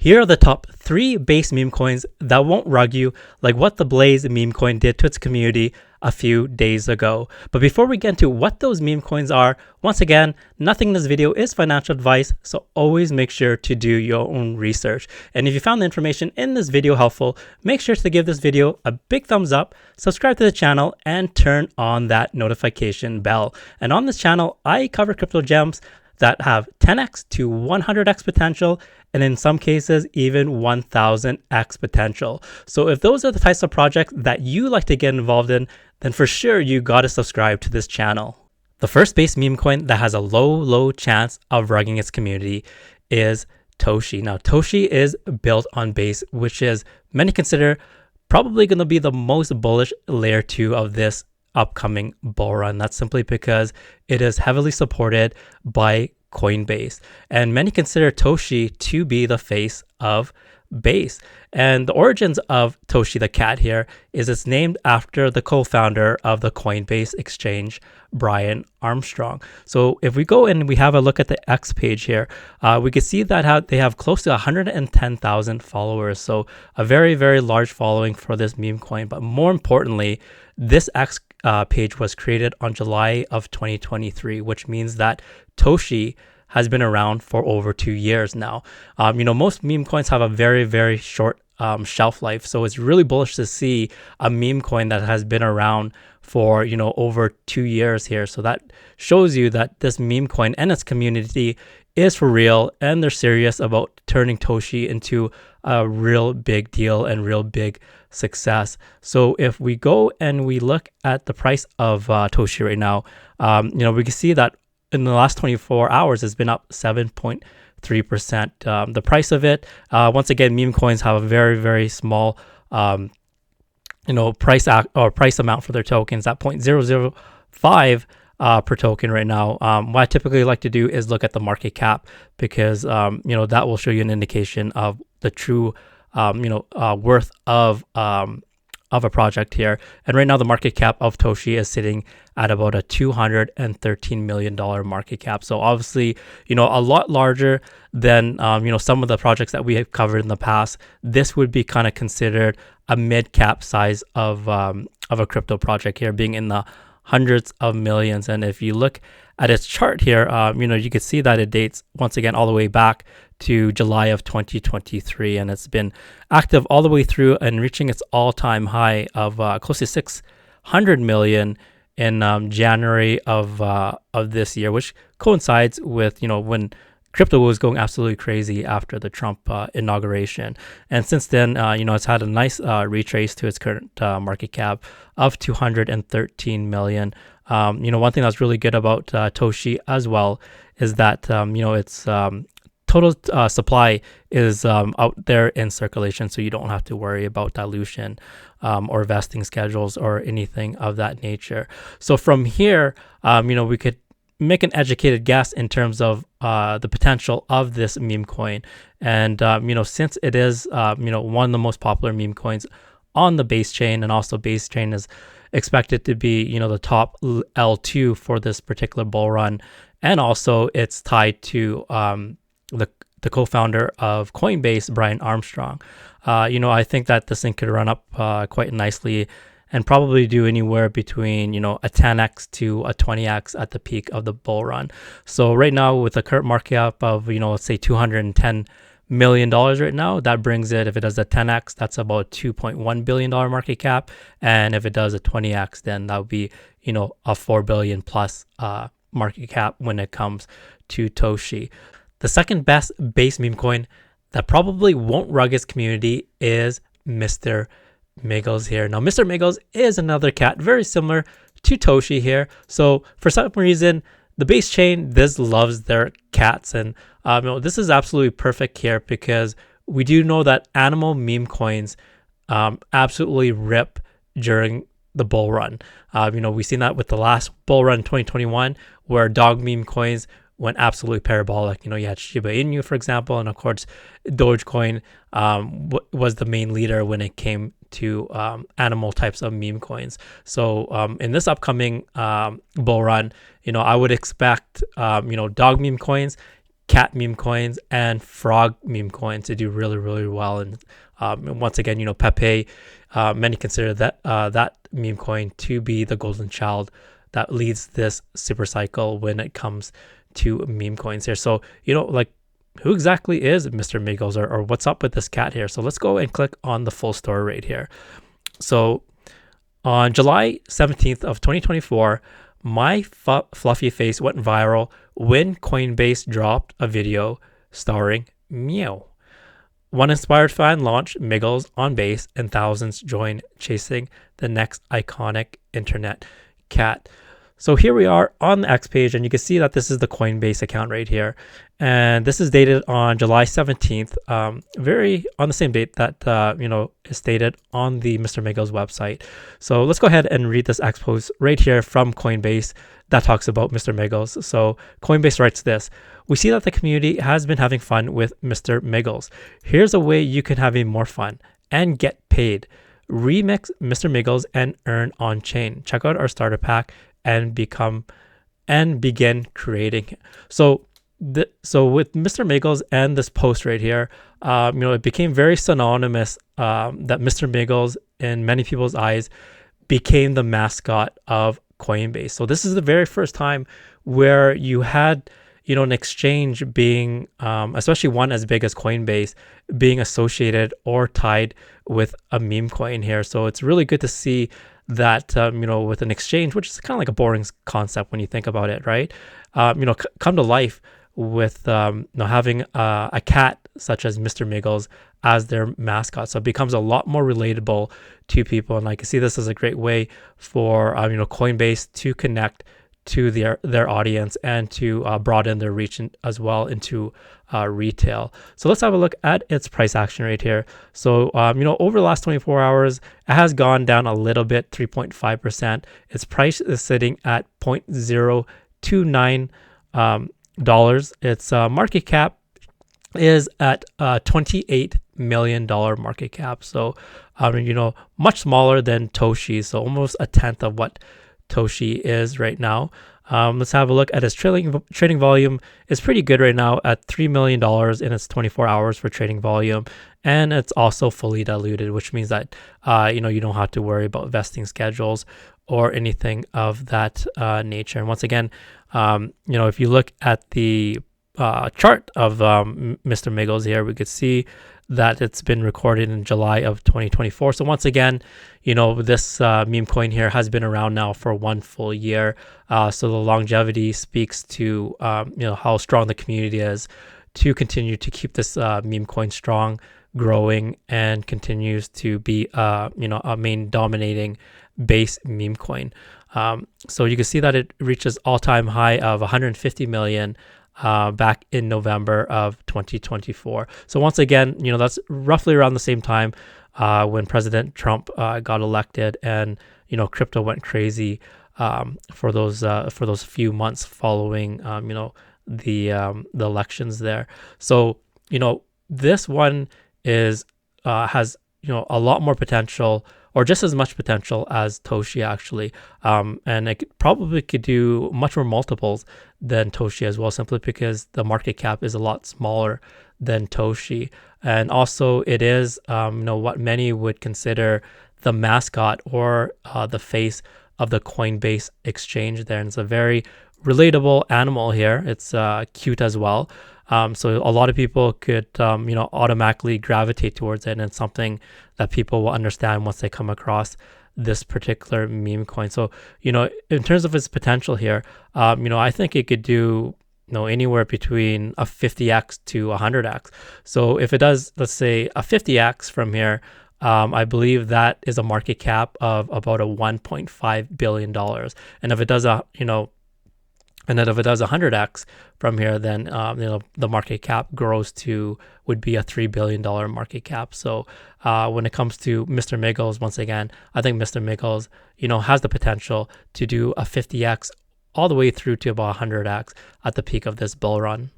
Here are the top 3 base meme coins that won't rug you, like what the Blaze meme coin did to its community a few days ago. But before we get into what those meme coins are, once again, nothing in this video is financial advice, so always make sure to do your own research. And if you found the information in this video helpful, make sure to give this video a big thumbs up, subscribe to the channel, and turn on that notification bell. And on this channel, I cover crypto gems that have 10x to 100x potential, and in some cases even 1000x potential. So if those are the types of projects that you like to get involved in, then for sure you gotta subscribe to this channel. The first base meme coin that has a low chance of rugging its community is Toshi. Now Toshi is built on base, which is many consider probably going to be the most bullish layer 2 of this upcoming bull run. That's simply because it is heavily supported by Coinbase, and many consider Toshi to be the face of base. And the origins of Toshi the cat here is it's named after the co-founder of the Coinbase exchange, Brian Armstrong. So if we go and we have a look at the X page here, we can see that they have close to 110,000 followers. So a very large following for this meme coin. But more importantly, this X page was created on July of 2023, which means that Toshi has been around for over 2 years now. Most meme coins have a very short shelf life, so it's really bullish to see a meme coin that has been around for over 2 years here. So that shows you that this meme coin and its community is for real, and they're serious about turning Toshi into a real big deal and real big success. So if we go and we look at the price of Toshi right now, we can see that in the last 24 hours has been up 7.3%. The price of it, once again, meme coins have a very small price amount for their tokens at 0.005 per token right now. What I typically like to do is look at the market cap, because that will show you an indication of the true worth of a project here. And right now the market cap of Toshi is sitting at about a $213 million market cap. So obviously, a lot larger than some of the projects that we have covered in the past. This would be kind of considered a mid-cap size of a crypto project here, being in the hundreds of millions. And if you look at its chart here, you can see that it dates once again all the way back to July of 2023, and it's been active all the way through and reaching its all-time high of close to 600 million in January of this year, which coincides with when crypto was going absolutely crazy after the Trump inauguration. And since then, it's had a nice retrace to its current market cap of 213 million. One thing that's really good about Toshi as well is that its total supply is out there in circulation, so you don't have to worry about dilution or vesting schedules or anything of that nature. So from here, we could make an educated guess in terms of the potential of this meme coin. And since it is one of the most popular meme coins on the base chain, and also base chain is expected to be the top L2 for this particular bull run, and also it's tied to the co-founder of Coinbase, Brian Armstrong. I think that this thing could run up quite nicely and probably do anywhere between a 10x to a 20x at the peak of the bull run. So right now, with the current market cap of let's say $210 million right now, that brings it, if it does a 10x, that's about $2.1 billion market cap, and if it does a 20x, then that would be a $4 billion plus market cap when it comes to Toshi. The second best base meme coin that probably won't rug its community is Mr. Migles here. Now, Mr. Migles is another cat very similar to Toshi here. So for some reason, the base chain, this loves their cats. And this is absolutely perfect here, because we do know that animal meme coins absolutely rip during the bull run. We've seen that with the last bull run in 2021, where dog meme coins went absolutely parabolic. You had Shiba Inu, for example, and of course, Dogecoin was the main leader when it came to animal types of meme coins. So in this upcoming bull run, I would expect dog meme coins cat meme coins and frog meme coins to do really, really well. And once again, Pepe, many consider that meme coin to be the golden child that leads this super cycle when it comes to meme coins here. So, like, who exactly is Mr. Migles, or what's up with this cat here? So let's go and click on the full story right here. So on July 17th of 2024, my fluffy face went viral when Coinbase dropped a video starring Meow. One inspired fan launched Migles on base, and thousands joined chasing the next iconic internet cat. So here we are on the X page, and you can see that this is the Coinbase account right here. And this is dated on July 17th, very on the same date that, is stated on the Mr. Migles website. So let's go ahead and read this X post right here from Coinbase that talks about Mr. Migles. So Coinbase writes this: "We see that the community has been having fun with Mr. Migles. Here's a way you can have even more fun and get paid. Remix Mr. Migles and earn on chain. Check out our starter pack and begin creating." So with Mr. Migles and this post right here, it became very synonymous that Mr. Migles, in many people's eyes, became the mascot of Coinbase. So this is the very first time where you had, an exchange being, especially one as big as Coinbase, being associated or tied with a meme coin here. So it's really good to see that, with an exchange, which is kind of like a boring concept when you think about it, right? Come to life with having a cat such as Mr. Migles as their mascot. So it becomes a lot more relatable to people. And I can see this as a great way for, Coinbase to connect to their audience and to broaden their reach as well into retail. So let's have a look at its price action right here. So, over the last 24 hours, it has gone down a little bit, 3.5%. Its price is sitting at $0.029. Its market cap is at $28 million market cap. So, much smaller than Toshi. So almost a tenth of what Toshi is right now. Let's have a look at its trading volume. It's pretty good right now at $3 million in its 24 hours for trading volume. And it's also fully diluted, which means that, you don't have to worry about vesting schedules or anything of that nature. And once again, if you look at the chart of Mr. Migles here, we could see that it's been recorded in July of 2024. So once again, this meme coin here has been around now for 1 full year. So the longevity speaks to, how strong the community is to continue to keep this meme coin strong, growing, and continues to be, a main dominating base meme coin. So you can see that it reaches all-time high of 150 million back in November of 2024. So once again, that's roughly around the same time when President Trump got elected, and crypto went crazy for those few months following the elections there. So this one has a lot more potential, or just as much potential as Toshi actually, and it probably could do much more multiples than Toshi as well, simply because the market cap is a lot smaller than Toshi. And also it is what many would consider the mascot or the face of the Coinbase exchange there. And it's a very relatable animal here. It's cute as well. So a lot of people could, automatically gravitate towards it, and it's something that people will understand once they come across this particular meme coin. So, in terms of its potential here, I think it could do, anywhere between a 50x to 100x. So if it does, let's say a 50x from here, I believe that is a market cap of about a $1.5 billion. And if it does and then if it does 100x from here, then the market cap would be a $3 billion market cap. So when it comes to Mr. Migles, once again, I think Mr. Migles, has the potential to do a 50x all the way through to about 100x at the peak of this bull run.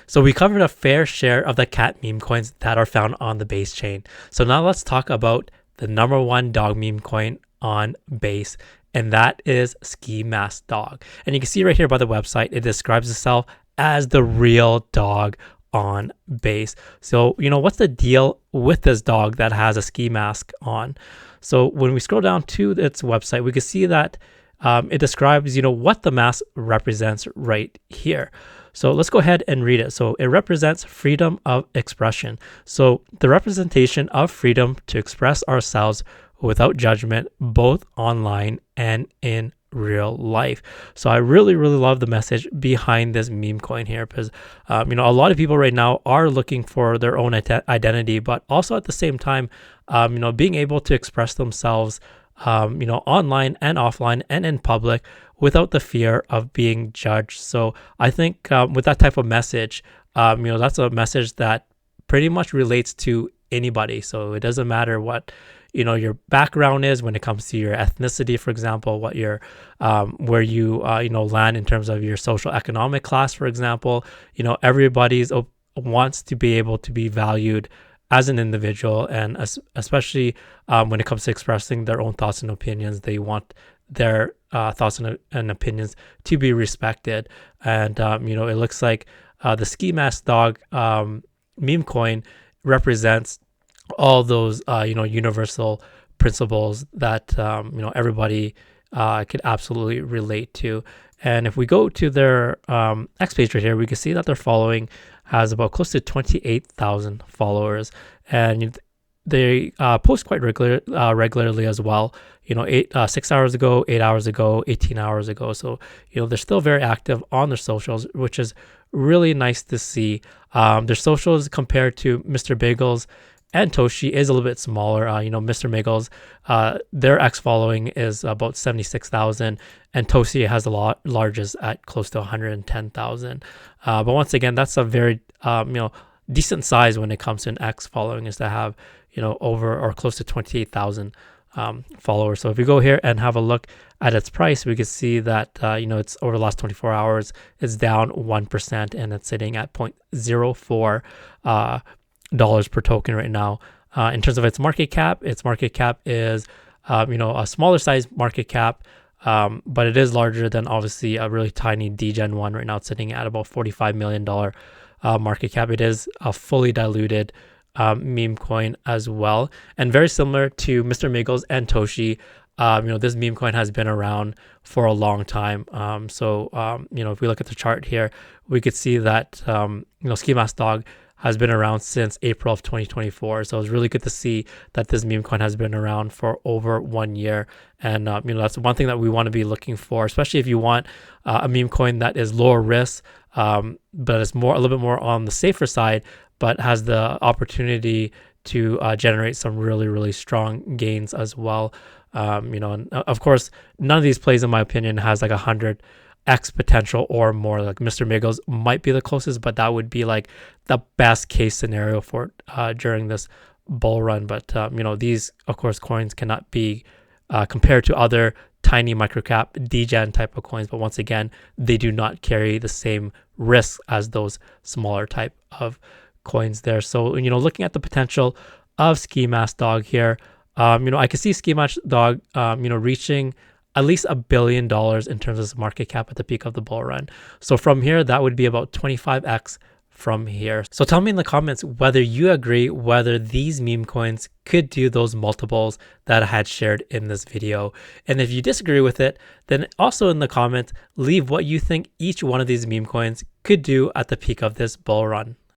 So we covered a fair share of the cat meme coins that are found on the Base chain. So now let's talk about the #1 dog meme coin on Base, and that is Ski Mask Dog. And you can see right here by the website, it describes itself as the real dog on base. So, what's the deal with this dog that has a ski mask on? So when we scroll down to its website, we can see that it describes, what the mask represents right here. So let's go ahead and read it. So it represents freedom of expression. So the representation of freedom to express ourselves without judgment, both online and in real life. So I really love the message behind this meme coin here, because a lot of people right now are looking for their own identity, but also at the same time being able to express themselves online and offline and in public without the fear of being judged. So I think with that type of message, that's a message that pretty much relates to anybody. So it doesn't matter what your background is when it comes to your ethnicity, for example, what your where you land in terms of your social economic class, for example. Everybody's wants to be able to be valued as an individual, and especially when it comes to expressing their own thoughts and opinions. They want their thoughts and opinions to be respected. And it looks like the ski mask dog meme coin represents all those universal principles that everybody could absolutely relate to. And if we go to their X page right here, we can see that their following has about close to 28,000 followers, and they post quite regularly as well. 6 hours ago, 8 hours ago, 18 hours ago. So they're still very active on their socials, which is really nice to see. Their socials compared to Mr. Migles and Toshi is a little bit smaller. Mr. Migles, their X following is about 76,000, and Toshi has the largest at close to 110,000. But once again, that's a very decent size when it comes to an X following, is to have over or close to 28,000 followers. So if we go here and have a look at its price, we can see that it's over the last 24 hours, it's down 1%, and it's sitting at 0.04 dollars per token right now. In terms of its market cap is a smaller size market cap, but it is larger than obviously a really tiny DGen one. Right now it's sitting at about $45 million market cap. It is a fully diluted meme coin as well, and very similar to Mr. Migles and Toshi. This meme coin has been around for a long time. If we look at the chart here, we could see that Ski Mask Dog has been around since April of 2024. So it's really good to see that this meme coin has been around for over 1 year. And, that's one thing that we want to be looking for, especially if you want a meme coin that is lower risk, but it's a little bit more on the safer side, but has the opportunity to generate some really strong gains as well. And of course, none of these plays, in my opinion, has like 100x potential or more. Like Mr. Migles might be the closest, but that would be like the best case scenario for during this bull run. But these, of course, coins cannot be compared to other tiny microcap degen type of coins. But once again, they do not carry the same risk as those smaller type of coins there. So looking at the potential of Ski Mask Dog here, I can see Ski Mask Dog reaching at least $1 billion in terms of market cap at the peak of the bull run. So from here, that would be about 25x from here. So tell me in the comments whether you agree, whether these meme coins could do those multiples that I had shared in this video. And if you disagree with it, then also in the comments, leave what you think each one of these meme coins could do at the peak of this bull run.